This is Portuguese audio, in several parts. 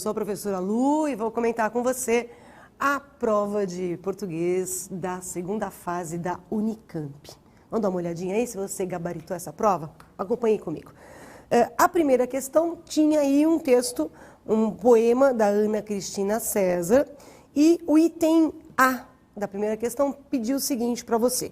sou a professora Lu e vou comentar com você a prova de português da segunda fase da Unicamp. Vamos dar uma olhadinha aí se você gabaritou essa prova? Acompanhe comigo. A primeira questão tinha aí um texto, um poema da Ana Cristina César, e o item A da primeira questão pediu o seguinte para você.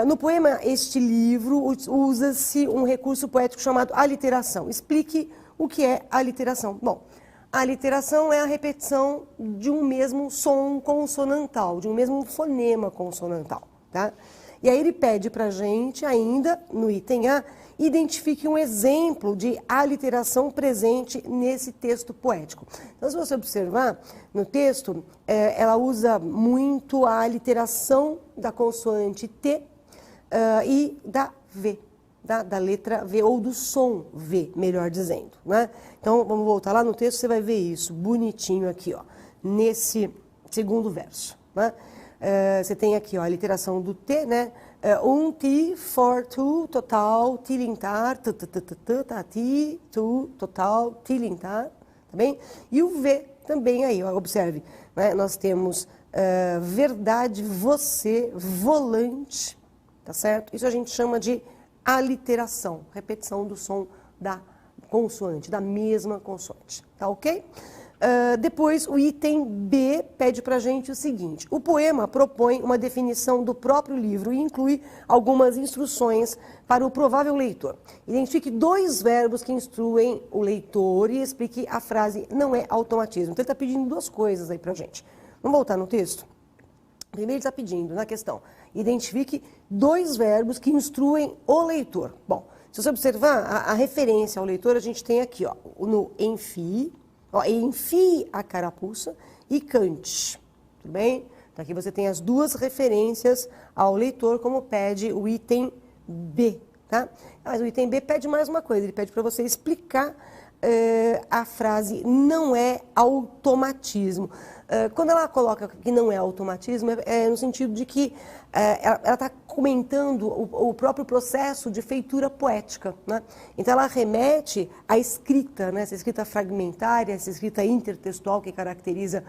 No poema Este Livro, usa-se um recurso poético chamado aliteração. Explique o que é aliteração. Bom, a aliteração é a repetição de um mesmo som consonantal, de um mesmo fonema consonantal, tá? E aí ele pede para a gente ainda, no item A, identifique um exemplo de aliteração presente nesse texto poético. Então, se você observar, no texto, ela usa muito a aliteração da consoante T e da V, da letra V, ou do som V, melhor dizendo, né? Então, vamos voltar lá no texto, você vai ver isso, bonitinho aqui, ó, nesse segundo verso, né? Você tem aqui, ó, a literação do T, né? Ti, for, tu, total, tilintar, ti, tu, total, tilintar, tá bem? E o V também aí, ó, observe, né? Nós temos verdade, você, volante, tá certo? Isso a gente chama de aliteração, repetição do som da consoante, da mesma consoante, tá ok? Depois, o item B pede para a gente o seguinte: o poema propõe uma definição do próprio livro e inclui algumas instruções para o provável leitor. Identifique dois verbos que instruem o leitor e explique a frase não é automatismo. Então, ele está pedindo duas coisas aí para a gente. Vamos voltar no texto? Primeiro, ele está pedindo, na questão, identifique dois verbos que instruem o leitor. Bom, se você observar a referência ao leitor, a gente tem aqui, ó, no enfie, ó, enfie a carapuça e cante, tudo bem? Então aqui você tem as duas referências ao leitor, como pede o item B, tá? Mas o item B pede mais uma coisa, ele pede para você explicar a frase não é automatismo. Quando ela coloca que não é automatismo, é no sentido de que ela está comentando o próprio processo de feitura poética, né? Então ela remete à escrita, né? Essa escrita fragmentária, essa escrita intertextual que caracteriza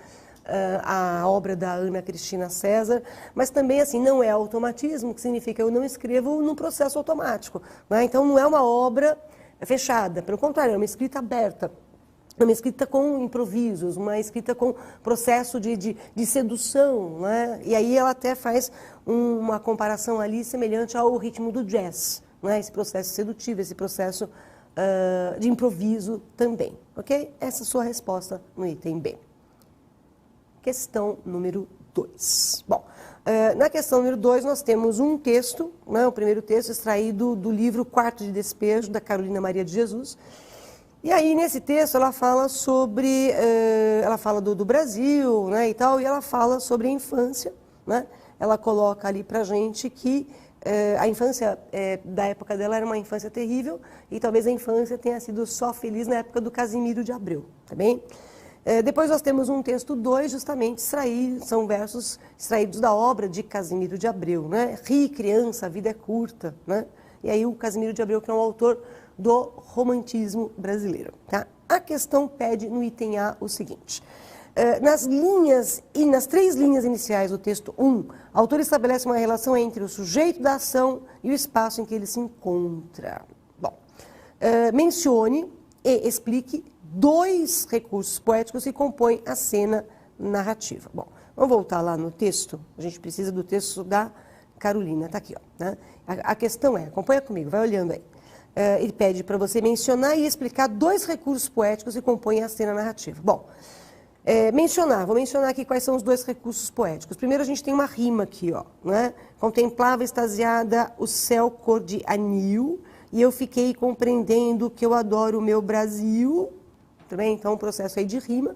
a obra da Ana Cristina César, mas também assim, não é automatismo, que significa eu não escrevo no processo automático, né? Então não é uma obra fechada, pelo contrário, é uma escrita aberta. Uma escrita com improvisos, uma escrita com processo de sedução, né? E aí ela até faz uma comparação ali semelhante ao ritmo do jazz, né? Esse processo sedutivo, esse processo de improviso também, ok? Essa é a sua resposta no item B. Questão número 2. Bom, na questão número 2 nós temos um texto, né? O primeiro texto extraído do livro Quarto de Despejo, da Carolina Maria de Jesus. E aí, nesse texto, ela fala sobre, ela fala do Brasil, né, e tal, e ela fala sobre a infância, né? Ela coloca ali pra gente que a infância da época dela era uma infância terrível, e talvez a infância tenha sido só feliz na época do Casimiro de Abreu, tá bem? Depois nós temos um texto 2, justamente, são versos extraídos da obra de Casimiro de Abreu, né? Ri, criança, a vida é curta, né? E aí o Casimiro de Abreu, que é um autor do romantismo brasileiro, tá? A questão pede no item A o seguinte: nas três linhas iniciais do texto 1, o autor estabelece uma relação entre o sujeito da ação e o espaço em que ele se encontra. Bom, mencione e explique dois recursos poéticos que compõem a cena narrativa. Bom, vamos voltar lá no texto. A gente precisa do texto da Carolina, tá aqui, ó, né? A questão é, acompanha comigo, vai olhando aí. Ele pede para você mencionar e explicar dois recursos poéticos que compõem a cena narrativa. Bom, vou mencionar aqui quais são os dois recursos poéticos. Primeiro a gente tem uma rima aqui, ó, né? Contemplava extasiada o céu cor de anil e eu fiquei compreendendo que eu adoro o meu Brasil. Tá bem? Então, um processo aí de rima.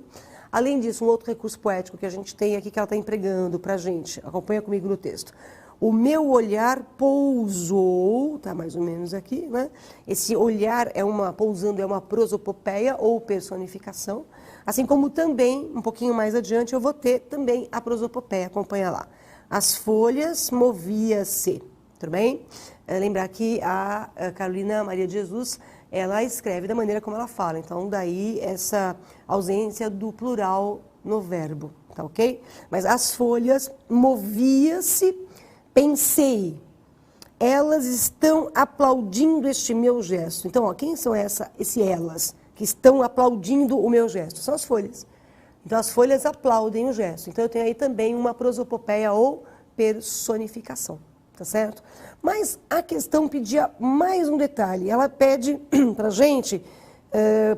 Além disso, um outro recurso poético que a gente tem aqui que ela está empregando para a gente. Acompanha comigo no texto. O meu olhar pousou, tá mais ou menos aqui, né? Esse olhar pousando é uma prosopopeia ou personificação, assim como também, um pouquinho mais adiante, eu vou ter também a prosopopeia, acompanha lá. As folhas movia-se, tudo bem? Lembrar que a Carolina Maria de Jesus ela escreve da maneira como ela fala. Então, daí essa ausência do plural no verbo, tá ok? Mas as folhas, movia-se, pensei, elas estão aplaudindo este meu gesto. Então, ó, quem são esse elas que estão aplaudindo o meu gesto? São as folhas. Então, as folhas aplaudem o gesto. Então, eu tenho aí também uma prosopopeia ou personificação, tá certo? Mas a questão pedia mais um detalhe. Ela pede para a gente,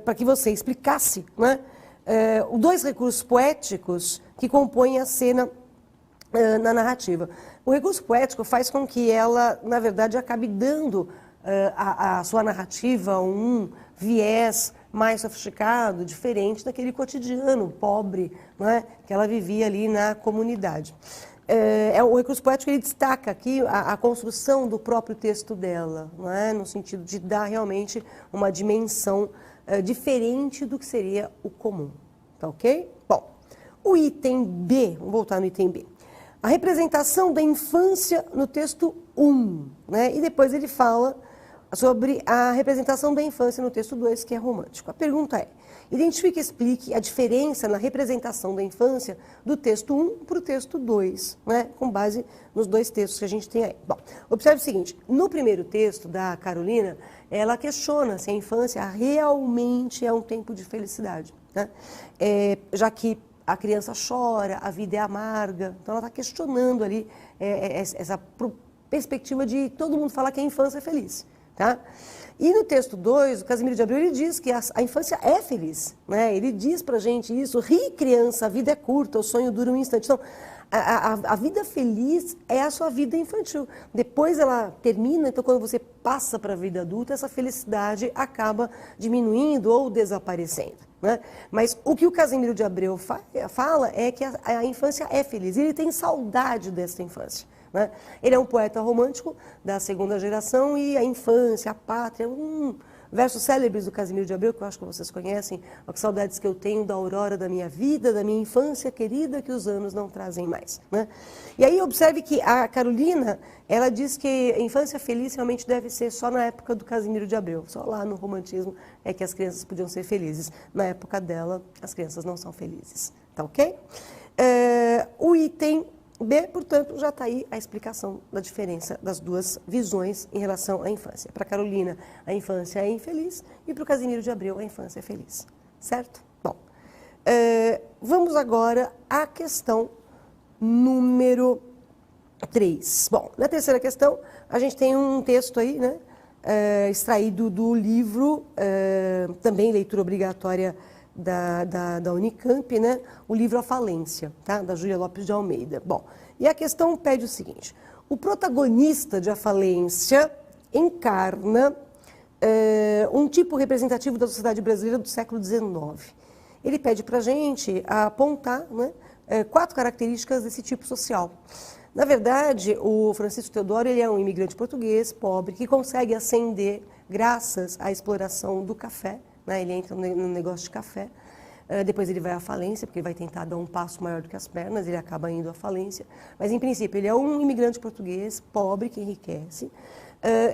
para que você explicasse, né, dois recursos poéticos que compõem a cena na narrativa. O recurso poético faz com que ela, na verdade, acabe dando à sua narrativa um viés mais sofisticado, diferente daquele cotidiano pobre, não é, que ela vivia ali na comunidade. O recurso poético ele destaca aqui a construção do próprio texto dela, não é, no sentido de dar realmente uma dimensão diferente do que seria o comum. Tá ok? Bom, o item B, vamos voltar no item B. A representação da infância no texto 1, né? E depois ele fala sobre a representação da infância no texto 2, que é romântico. A pergunta é, identifique e explique a diferença na representação da infância do texto 1 para o texto 2, né? Com base nos dois textos que a gente tem aí. Bom, observe o seguinte, no primeiro texto da Carolina, ela questiona se a infância realmente é um tempo de felicidade, né? Já que a criança chora, a vida é amarga, então ela está questionando ali essa perspectiva de todo mundo falar que a infância é feliz. Tá? E no texto 2, o Casimiro de Abreu ele diz que a infância é feliz, né? Ele diz pra gente isso, ri criança, a vida é curta, o sonho dura um instante. Então, a vida feliz é a sua vida infantil. Depois ela termina, então quando você passa para a vida adulta, essa felicidade acaba diminuindo ou desaparecendo, né? Mas o que o Casimiro de Abreu fala é que a infância é feliz, ele tem saudade dessa infância, né? Ele é um poeta romântico da segunda geração e a infância, a pátria, versos célebres do Casimiro de Abreu, que eu acho que vocês conhecem, que saudades que eu tenho da aurora da minha vida, da minha infância querida, que os anos não trazem mais, né? E aí observe que a Carolina, ela diz que a infância feliz realmente deve ser só na época do Casimiro de Abreu, só lá no romantismo é que as crianças podiam ser felizes. Na época dela, as crianças não são felizes, tá ok? O item B, portanto, já está aí a explicação da diferença das duas visões em relação à infância. Para Carolina, a infância é infeliz e para o Casimiro de Abreu, a infância é feliz. Certo? Bom, vamos agora à questão número 3. Bom, na terceira questão, a gente tem um texto aí, né, extraído do livro, também leitura obrigatória da Unicamp, né? O livro A Falência, tá? Da Júlia Lopes de Almeida. Bom, e a questão pede o seguinte, o protagonista de A Falência encarna um tipo representativo da sociedade brasileira do século XIX. Ele pede para a gente apontar, né, 4 características desse tipo social. Na verdade, o Francisco Teodoro ele é um imigrante português, pobre, que consegue ascender graças à exploração do café. Ele entra no negócio de café, depois ele vai à falência, porque ele vai tentar dar um passo maior do que as pernas, ele acaba indo à falência. Mas, em princípio, ele é um imigrante português, pobre, que enriquece.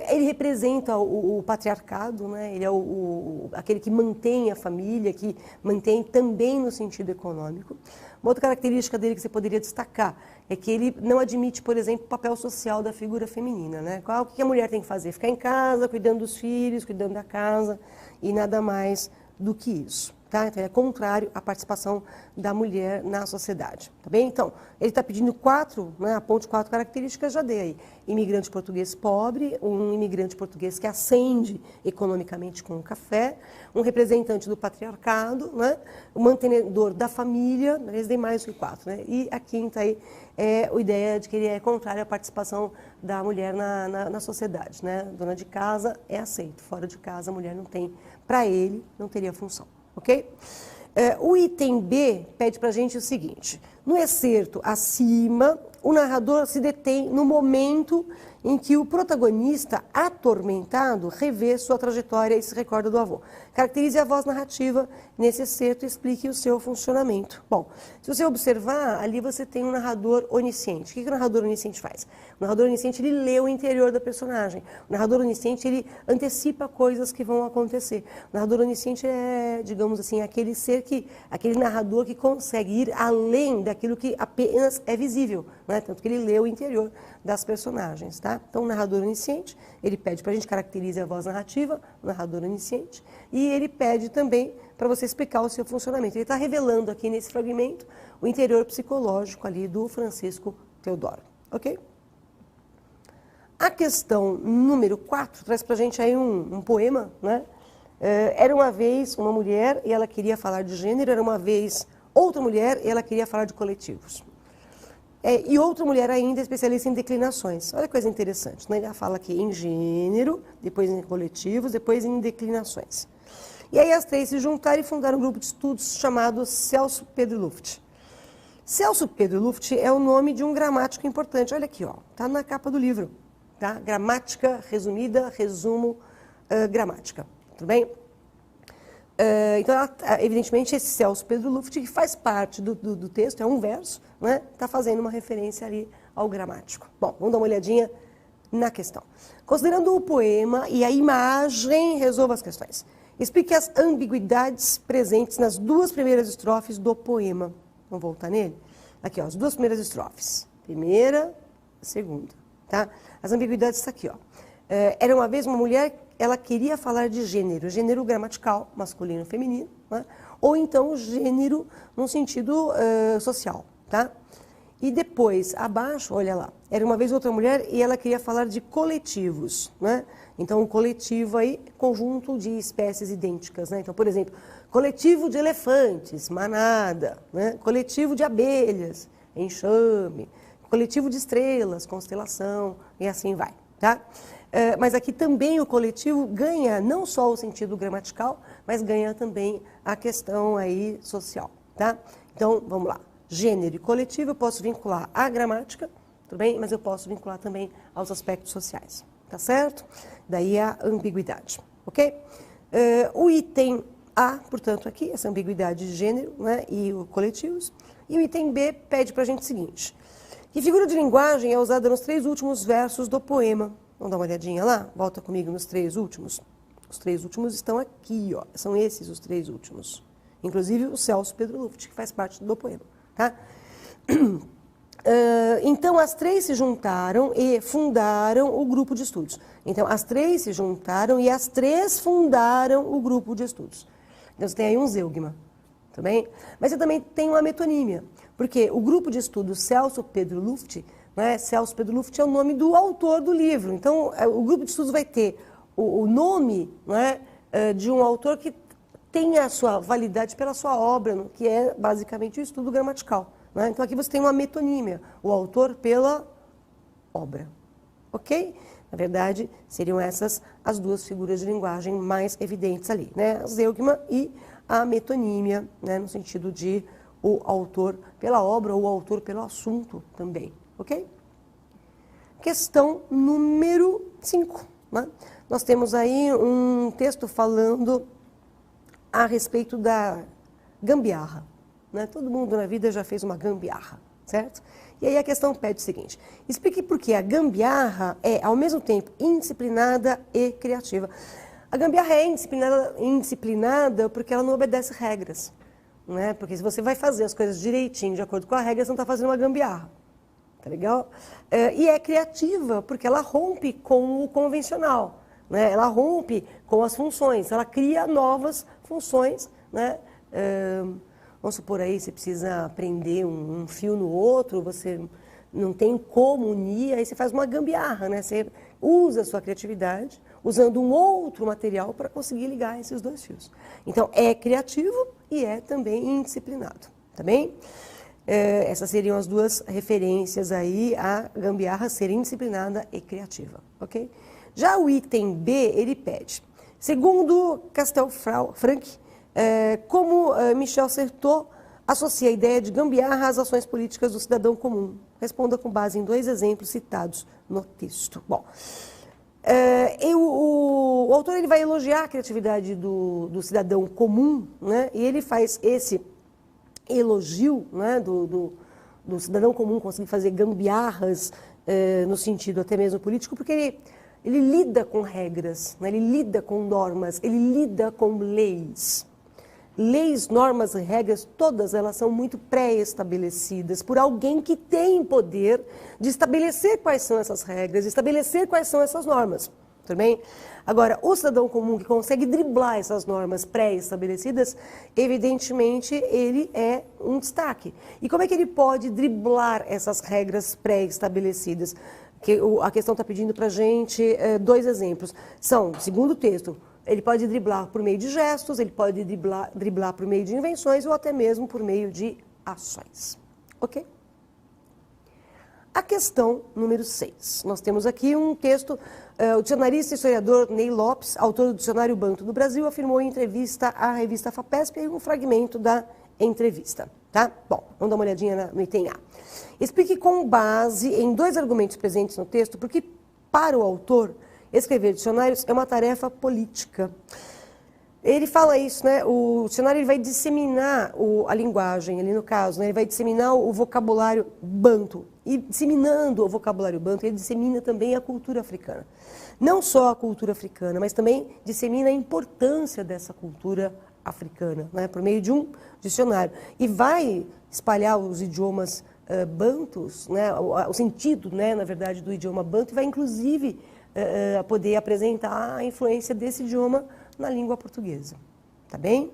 Ele representa o patriarcado, né? Ele é aquele que mantém a família, que mantém também no sentido econômico. Uma outra característica dele que você poderia destacar é que ele não admite, por exemplo, o papel social da figura feminina, né? O que a mulher tem que fazer? Ficar em casa, cuidando dos filhos, cuidando da casa e nada mais do que isso. Tá? Então, é contrário à participação da mulher na sociedade. Tá bem? Então, ele está pedindo 4, né, aponte 4 características, já dei aí. Imigrante português pobre, um imigrante português que ascende economicamente com o café, um representante do patriarcado, né, um mantenedor da família, eles dei mais do que 4. Né? E a quinta aí é a ideia de que ele é contrário à participação da mulher na sociedade. Né? Dona de casa é aceito, fora de casa a mulher não tem, para ele, não teria função. Ok? O item B pede para a gente o seguinte, no excerto acima, o narrador se detém no momento em que o protagonista, atormentado, revê sua trajetória e se recorda do avô. Caracterize a voz narrativa nesse excerto e explique o seu funcionamento. Bom, se você observar, ali você tem um narrador onisciente. O que o narrador onisciente faz? O narrador onisciente, ele lê o interior da personagem. O narrador onisciente, ele antecipa coisas que vão acontecer. O narrador onisciente é, digamos assim, aquele narrador que consegue ir além daquilo que apenas é visível, né? Tanto que ele lê o interior das personagens, tá? Então, o narrador onisciente, ele pede para a gente caracterizar a voz narrativa, o narrador onisciente, e ele pede também para você explicar o seu funcionamento. Ele está revelando aqui nesse fragmento o interior psicológico ali do Francisco Teodoro, ok? A questão número 4 traz para a gente aí um poema, né? Era uma vez uma mulher e ela queria falar de gênero, era uma vez outra mulher e ela queria falar de coletivos. E outra mulher ainda especialista em declinações. Olha que coisa interessante, né? Ele fala aqui em gênero, depois em coletivos, depois em declinações. E aí as três se juntaram e fundaram um grupo de estudos chamado Celso Pedro Luft. Celso Pedro Luft é o nome de um gramático importante. Olha aqui, ó, tá na capa do livro. Tá? Gramática resumida, resumo, gramática. Tudo bem? Então, evidentemente, esse Celso Pedro Luft, que faz parte do texto, é um verso, né? Está fazendo uma referência ali ao gramático. Bom, vamos dar uma olhadinha na questão. Considerando o poema e a imagem, resolva as questões. Explique as ambiguidades presentes nas duas primeiras estrofes do poema. Vamos voltar nele? Aqui, ó, as duas primeiras estrofes. Primeira, segunda. Tá? As ambiguidades estão aqui, ó. Era uma vez uma mulher, ela queria falar de gênero gramatical, masculino, feminino, né? Ou então gênero no sentido social, tá? E depois, abaixo, olha lá, era uma vez outra mulher e ela queria falar de coletivos, né? Então, um coletivo aí, conjunto de espécies idênticas, né? Então, por exemplo, coletivo de elefantes, manada, né? Coletivo de abelhas, enxame, coletivo de estrelas, constelação, e assim vai, tá? Mas aqui também o coletivo ganha não só o sentido gramatical, mas ganha também a questão aí social, tá? Então, vamos lá. Gênero e coletivo eu posso vincular à gramática, tudo bem? Mas eu posso vincular também aos aspectos sociais, tá certo? Daí a ambiguidade, ok? O item A, portanto, aqui, essa ambiguidade de gênero, né, e os coletivos. E o item B pede para a gente o seguinte: que figura de linguagem é usada nos 3 últimos versos do poema? Vamos dar uma olhadinha lá? Volta comigo nos 3 últimos. Os 3 últimos estão aqui, ó. São esses os 3 últimos. Inclusive o Celso Pedro Luft, que faz parte do poema. Tá? Então, as 3 se juntaram e fundaram o grupo de estudos. Então, as 3 se juntaram e as 3 fundaram o grupo de estudos. Então, você tem aí um zeugma, tá bem? Mas você também tem uma metonímia, porque o grupo de estudos Celso Pedro Luft, né, Celso Pedro Luft é o nome do autor do livro. Então, o grupo de estudos vai ter o nome, né, de um autor que tem a sua validade pela sua obra, que é basicamente o estudo gramatical, né? Então, aqui você tem uma metonímia, o autor pela obra, ok? Na verdade, seriam essas as 2 figuras de linguagem mais evidentes ali, né? A zeugma e a metonímia, né, no sentido de o autor pela obra ou o autor pelo assunto também, ok? Questão número 5, né? Nós temos aí um texto falando a respeito da gambiarra, né? Todo mundo na vida já fez uma gambiarra, certo? E aí a questão pede o seguinte: explique por que a gambiarra é, ao mesmo tempo, indisciplinada e criativa. A gambiarra é indisciplinada porque ela não obedece regras, né? Porque se você vai fazer as coisas direitinho, de acordo com a regra, você não está fazendo uma gambiarra. Tá legal? E é criativa porque ela rompe com o convencional, né? Ela rompe com as funções, ela cria novas funções, né? Vamos supor aí, você precisa prender um fio no outro, você não tem como unir, aí você faz uma gambiarra, né? Você usa a sua criatividade, usando um outro material para conseguir ligar esses 2 fios. Então, é criativo e é também indisciplinado, tá bem? Essas seriam as 2 referências aí à gambiarra ser indisciplinada e criativa, ok? Já o item B, ele pede, segundo Castelfranc, como Michel Certeau associa a ideia de gambiarra às ações políticas do cidadão comum? Responda com base em 2 exemplos citados no texto. Bom, O autor ele vai elogiar a criatividade do cidadão comum, né? E ele faz esse elogio, né, do cidadão comum conseguir fazer gambiarras no sentido até mesmo político, porque ele lida com regras, né? Ele lida com normas, ele lida com leis. Leis, normas e regras, todas elas são muito pré-estabelecidas por alguém que tem poder de estabelecer quais são essas regras, de estabelecer quais são essas normas. Tudo bem? Agora, o cidadão comum que consegue driblar essas normas pré-estabelecidas, evidentemente, ele é um destaque. E como é que ele pode driblar essas regras pré-estabelecidas? A questão está pedindo para a gente 2 exemplos. São, segundo o texto, ele pode driblar por meio de gestos, ele pode driblar por meio de invenções ou até mesmo por meio de ações. Ok? A questão número 6. Nós temos aqui um texto, o dicionarista e historiador Ney Lopes, autor do Dicionário Banto do Brasil, afirmou em entrevista à revista FAPESP, e um fragmento da entrevista. Tá? Bom, vamos dar uma olhadinha no item A. Explique com base em 2 argumentos presentes no texto, porque para o autor, escrever dicionários é uma tarefa política. Ele fala isso, né? O dicionário ele vai disseminar a linguagem, ali no caso, né? Ele vai disseminar o vocabulário banto. E disseminando o vocabulário banto, ele dissemina também a cultura africana. Não só a cultura africana, mas também dissemina a importância dessa cultura africana, né? Por meio de um dicionário. E vai espalhar os idiomas bantus, né? O sentido, né, na verdade, do idioma banto, e vai inclusive a poder apresentar a influência desse idioma na língua portuguesa, tá bem?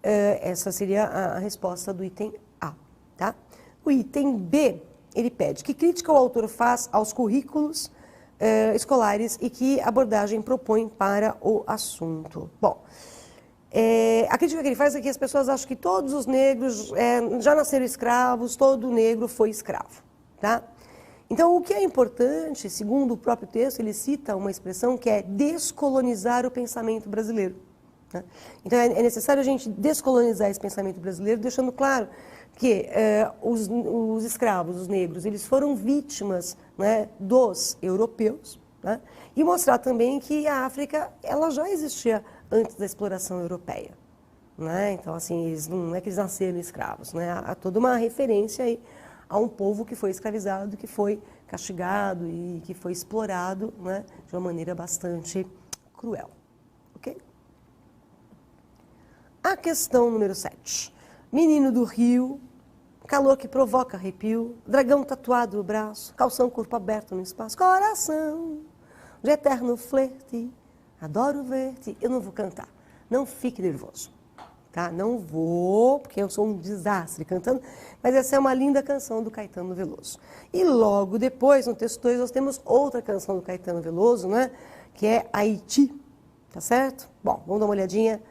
Essa seria a resposta do item A, tá? O item B, ele pede que crítica o autor faz aos currículos escolares e que abordagem propõe para o assunto. Bom, a crítica que ele faz é que as pessoas acham que todos os negros já nasceram escravos, todo negro foi escravo, tá? Então, o que é importante, segundo o próprio texto, ele cita uma expressão que é descolonizar o pensamento brasileiro. Né? Então, é necessário a gente descolonizar esse pensamento brasileiro, deixando claro que os escravos, os negros, eles foram vítimas, né, dos europeus, né? E mostrar também que a África ela já existia antes da exploração europeia. Né? Então, assim, não é que eles nasceram escravos, né? Há toda uma referência aí a um povo que foi escravizado, que foi castigado e que foi explorado, né, de uma maneira bastante cruel. Ok? A questão número 7. Menino do Rio, calor que provoca arrepio, dragão tatuado no braço, calção corpo aberto no espaço, coração de eterno flerte, adoro ver-te. Eu não vou cantar, não fique nervoso. Tá? Não vou, porque eu sou um desastre cantando, mas essa é uma linda canção do Caetano Veloso. E logo depois, no texto 2, nós temos outra canção do Caetano Veloso, né, que é Haiti, tá certo? Bom, vamos dar uma olhadinha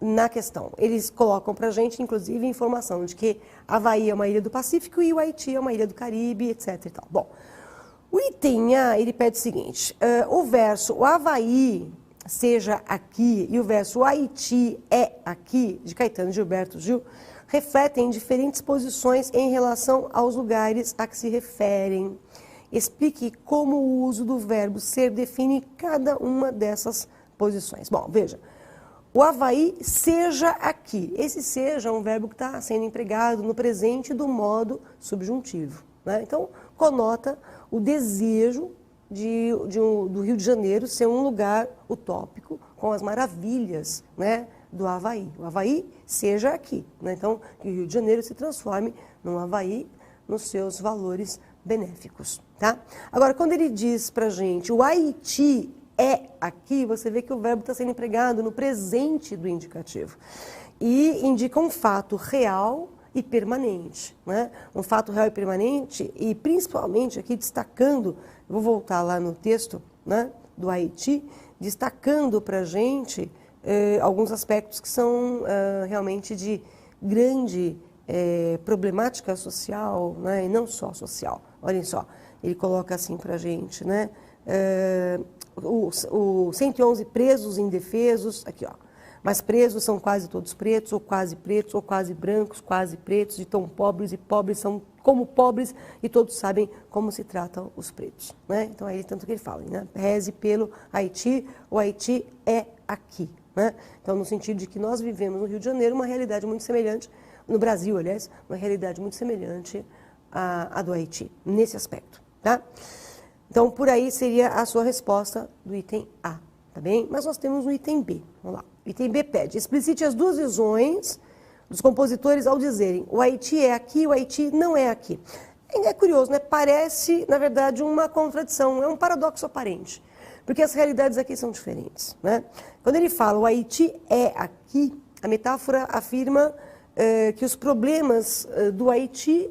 na questão. Eles colocam pra gente, inclusive, informação de que Havaí é uma ilha do Pacífico e o Haiti é uma ilha do Caribe, etc. e tal. Bom, o item A, ele pede o seguinte, o verso, o Havaí seja aqui, e o verso o Haiti é aqui, de Caetano Gilberto Gil, refletem diferentes posições em relação aos lugares a que se referem. Explique como o uso do verbo ser define cada uma dessas posições. Bom, veja, o Havaí seja aqui. Esse seja é um verbo que está sendo empregado no presente do modo subjuntivo, né? Então, conota o desejo do Rio de Janeiro ser um lugar utópico com as maravilhas, né, do Havaí. O Havaí seja aqui, né? Então, que o Rio de Janeiro se transforme num Havaí nos seus valores benéficos, tá? Agora, quando ele diz pra gente o Haiti é aqui, você vê que o verbo está sendo empregado no presente do indicativo e indica um fato real e permanente, né? Um fato real e permanente e principalmente aqui destacando, vou voltar lá no texto, né, do Haiti, destacando para a gente alguns aspectos que são realmente de grande problemática social, né, e não só social. Olhem só, ele coloca assim para a gente, né, os 111 presos indefesos, aqui ó, Mas presos são quase todos pretos, ou quase brancos, quase pretos, e tão pobres, e pobres são como pobres, e todos sabem como se tratam os pretos. Né? Então, aí tanto que ele fala, né? Reze pelo Haiti, o Haiti é aqui. Né? Então, no sentido de que nós vivemos no Rio de Janeiro uma realidade muito semelhante, no Brasil, aliás, uma realidade muito semelhante à do Haiti, nesse aspecto. Tá? Então, por aí seria a sua resposta do item A, tá bem? Mas nós temos o item B, vamos lá. O item B pede, explicite as duas visões dos compositores ao dizerem o Haiti é aqui, o Haiti não é aqui. É curioso, né? Parece, na verdade, uma contradição, é um paradoxo aparente, porque as realidades aqui são diferentes, né? Quando ele fala o Haiti é aqui, a metáfora afirma que os problemas do Haiti,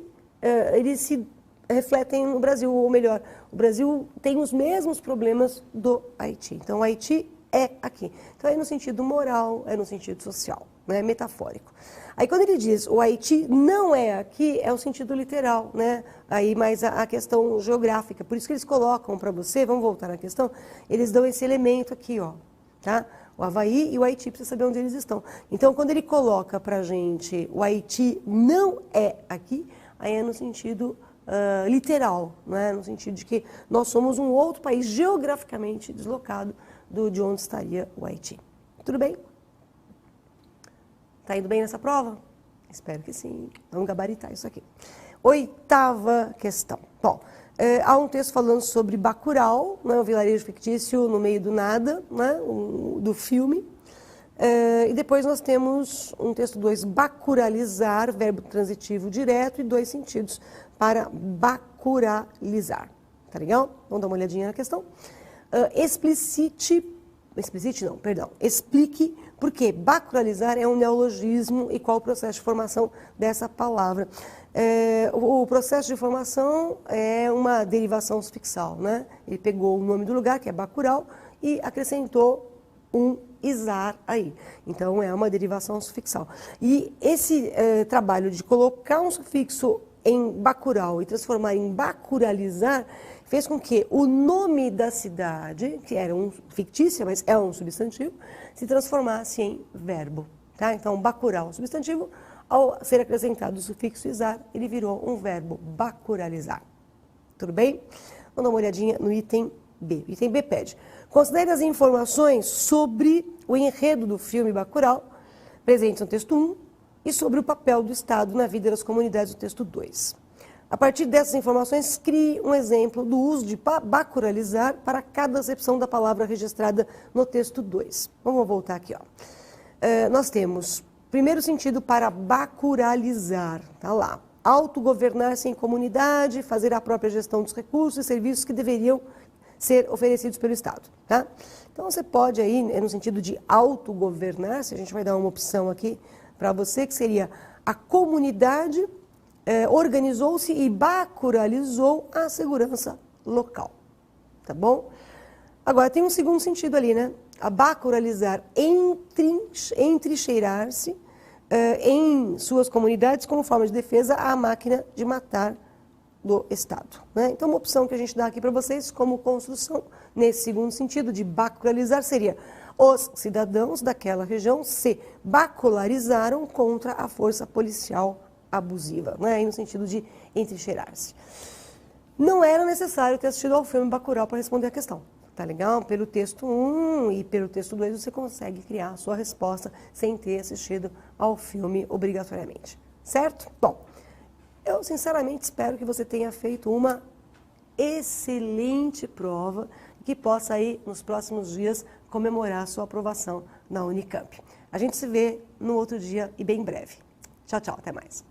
eles se refletem no Brasil, ou melhor, o Brasil tem os mesmos problemas do Haiti. Então, o Haiti é aqui. Então, é no sentido moral, é no sentido social, né? Metafórico. Aí, quando ele diz o Haiti não é aqui, é o sentido literal, né? Aí, mais a questão geográfica. Por isso que eles colocam para você, vamos voltar na questão, eles dão esse elemento aqui, ó, tá? O Havaí e o Haiti, precisa saber onde eles estão. Então, quando ele coloca para a gente o Haiti não é aqui, aí é no sentido literal, né? No sentido de que nós somos um outro país geograficamente deslocado de onde estaria o Haiti. Tudo bem? Está indo bem nessa prova? Espero que sim. Vamos gabaritar isso aqui. 8ª questão. Bom, há um texto falando sobre Bacurau, né, o vilarejo fictício no meio do nada, né, do filme. E depois nós temos um texto 2, bacuralizar, verbo transitivo direto e 2 sentidos para bacuralizar. Tá legal? Vamos dar uma olhadinha na questão. Explique por que bacuralizar é um neologismo e qual o processo de formação dessa palavra. O processo de formação é uma derivação sufixal, né? Ele pegou o nome do lugar, que é Bacurau, e acrescentou um izar aí. Então, é uma derivação sufixal. E esse trabalho de colocar um sufixo em Bacurau e transformar em bacuralizar fez com que o nome da cidade, que era fictícia, mas é um substantivo, se transformasse em verbo. Tá? Então, Bacurau, substantivo, ao ser acrescentado o sufixo izar, ele virou um verbo, bacuralizar. Tudo bem? Vamos dar uma olhadinha no item B. O item B pede, considere as informações sobre o enredo do filme Bacurau, presentes no texto 1, e sobre o papel do Estado na vida das comunidades, no texto 2. A partir dessas informações, crie um exemplo do uso de bacuralizar para cada acepção da palavra registrada no texto 2. Vamos voltar aqui, ó. Nós temos, primeiro sentido para bacuralizar, tá lá. Autogovernar-se em comunidade, fazer a própria gestão dos recursos e serviços que deveriam ser oferecidos pelo Estado, tá? Então, você pode aí, no sentido de autogovernar-se, a gente vai dar uma opção aqui para você, que seria a comunidade organizou-se e bacuralizou a segurança local, tá bom? Agora, tem um segundo sentido ali, né? A bacuralizar, entrincheirar-se em suas comunidades como forma de defesa à máquina de matar do Estado. Né? Então, uma opção que a gente dá aqui para vocês como construção, nesse segundo sentido de bacuralizar, seria os cidadãos daquela região se bacularizaram contra a força policial abusiva, né? Aí no sentido de entrincheirar-se. Não era necessário ter assistido ao filme Bacurau para responder a questão, tá legal? Pelo texto 1 e pelo texto 2 você consegue criar a sua resposta sem ter assistido ao filme obrigatoriamente, certo? Bom, eu sinceramente espero que você tenha feito uma excelente prova e que possa aí nos próximos dias comemorar a sua aprovação na Unicamp. A gente se vê no outro dia e bem breve. Tchau, tchau, até mais.